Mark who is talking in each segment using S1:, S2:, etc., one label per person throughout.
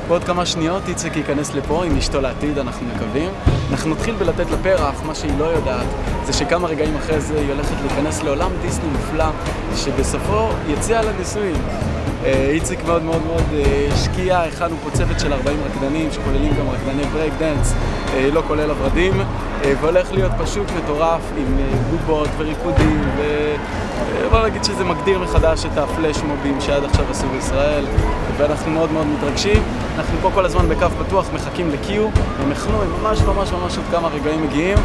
S1: בעוד כמה שניות איציק ייכנס לפה עם אשתו לעתיד, אנחנו מקווים. אנחנו נתחיל בלתת לפרח, מה שהיא לא יודעת, זה שכמה רגעים אחרי זה היא הולכת להיכנס לעולם דיסני מופלא, שבסופו יציע לניסויים. איציק מאוד מאוד מאוד השקיע, הכנו פה צוות של 40 רקדנים, שכוללים גם רקדני ברייק דנס, לא כולל הברדים, והולך להיות פשוט מטורף עם בובות וריקודים, ובוא נגיד שזה מגדיר מחדש את הפלאש מובים שעד עכשיו עשו בישראל, ואנחנו מאוד מאוד מתרגשים. אנחנו פה כל הזמן בקו פתוח, מחכים לקיו, הם הכנו, הם ממש ממש ממש עוד כמה רגעים מגיעים,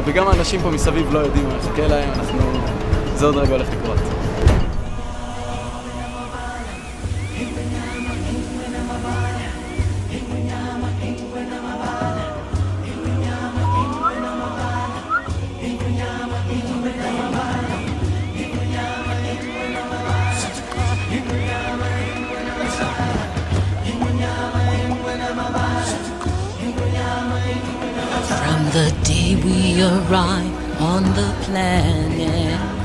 S1: וגם האנשים פה מסביב לא יודעים מה מחכה להם, זה עוד רגע הולך לקרות.
S2: From the day we arrive on the planet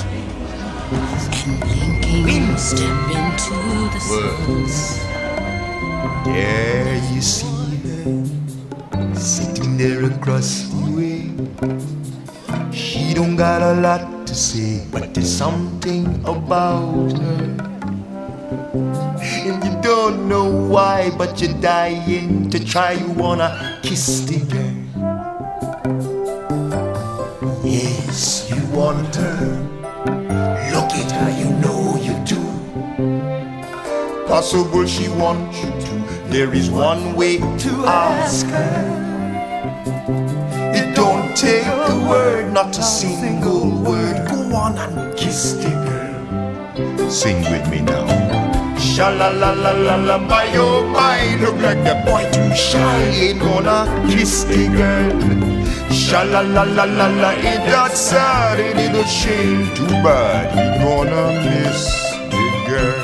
S2: and blinking step into the sun.
S3: There you see her sitting there across the way. She don't got a lot to say, but there's something about her. And you don't know why, but you're dying to try. You wanna kiss the girl. Yes, you want her. Look at her, you know you do. Possible she wants you to. There is one way to ask her. It don't take a word, not a single word. Go on and kiss the girl. Sing with me now. Sha-la-la-la-la-la, my oh my, look like the boy too shy, ain't gonna kiss the girl. Sha-la-la-la-la-la, ain't that sad, ain't it a shame? Too bad, he gonna miss the girl.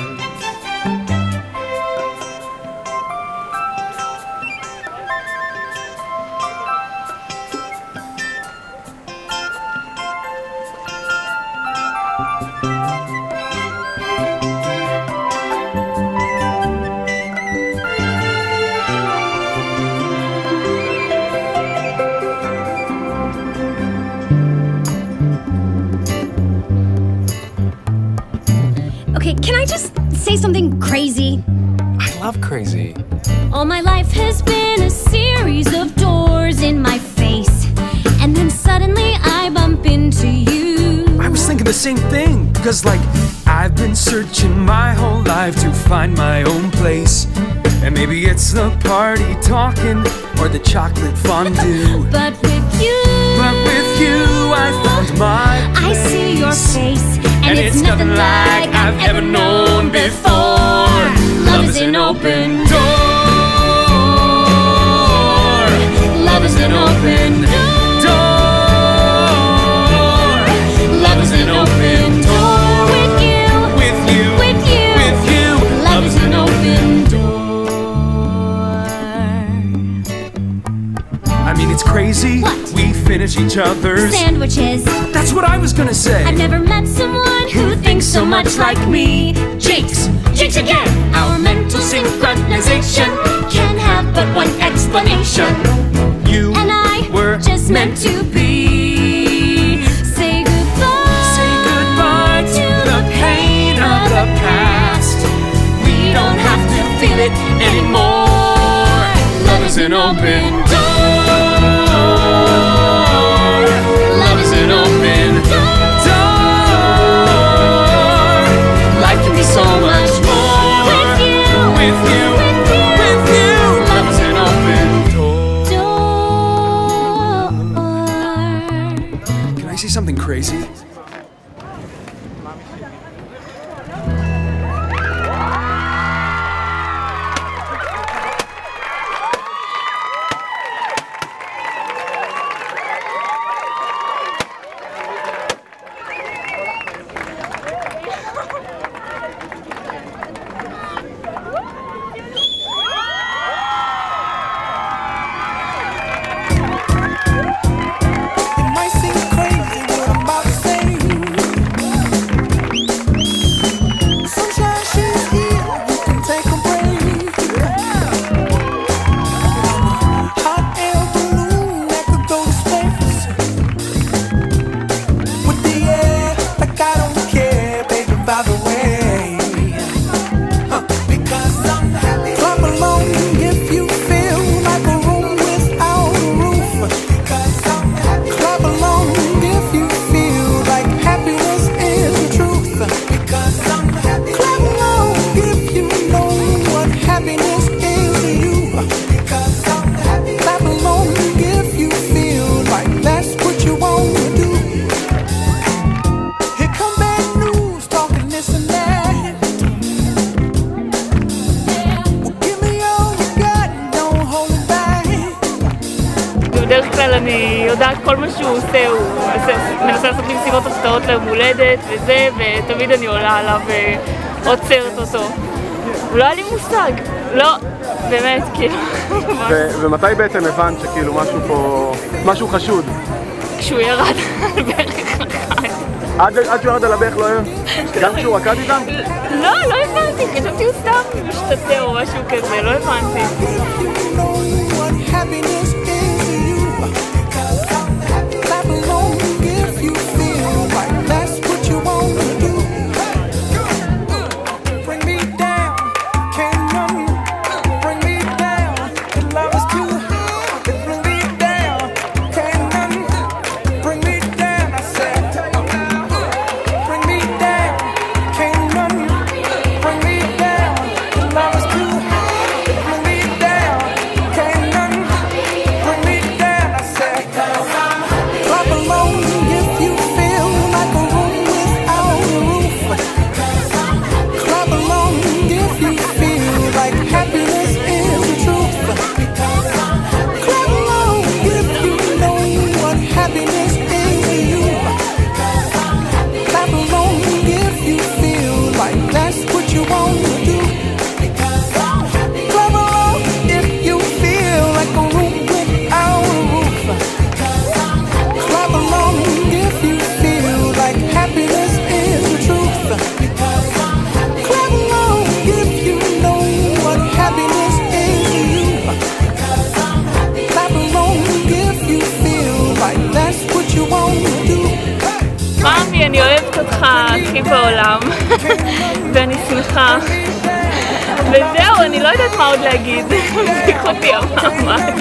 S4: Okay, can I just say something crazy?
S5: I love crazy.
S4: All my life has been a series of doors in my face, and then suddenly I bump into you.
S5: I was thinking the same thing, because like, I've been searching my whole life to find my own place. And maybe it's the party talking, or the chocolate fondue.
S4: But with you,
S5: I found my place.
S4: I see your face, and it's nothing like I've ever known before. Love is an open door. Love is an open door. Love is an open door. With you,
S5: With you,
S4: with you,
S5: with you.
S4: love is an open door.
S5: I mean, it's crazy.
S4: What?
S5: We finish each other's
S4: Sandwiches.
S5: That's what I was gonna say.
S4: I've never met someone who thinks so much like me. Jinx, jinx again. Our mental synchronization can have but one explanation.
S5: You
S4: And I
S5: were
S4: just meant to be. Say goodbye.
S5: Say goodbye to the pain of the past.
S4: We don't have to feel it anymore. Love is an open door. Love is an open door. Life can be so much more with you.
S5: with you, with you.
S4: Love is an open door.
S5: Can I say something crazy?
S3: It might seem crazy what I'm about to say.
S6: יודעת כל מה שהוא עושה, הוא מנסה לעשות לי מסיבות הפתעות ליום הולדת וזה, ותמיד אני עולה עליו ועוצרת אותו. הוא לא היה לי מושג, לא, באמת, כאילו.
S7: ומתי בעצם הבנת שכאילו משהו פה, משהו חשוד?
S6: כשהוא ירד על ברך אחד.
S7: עד שהוא ירד על הברך לא היה? גם כשהוא רקד איתם?
S6: לא, לא הבנתי, חשבתי הוא סתם משתתה או משהו כזה, לא הבנתי. אני אוהבת אותך הכי בעולם ואני שמחה וזהו, אני לא יודעת מה עוד להגיד. מביך אותי המעמד.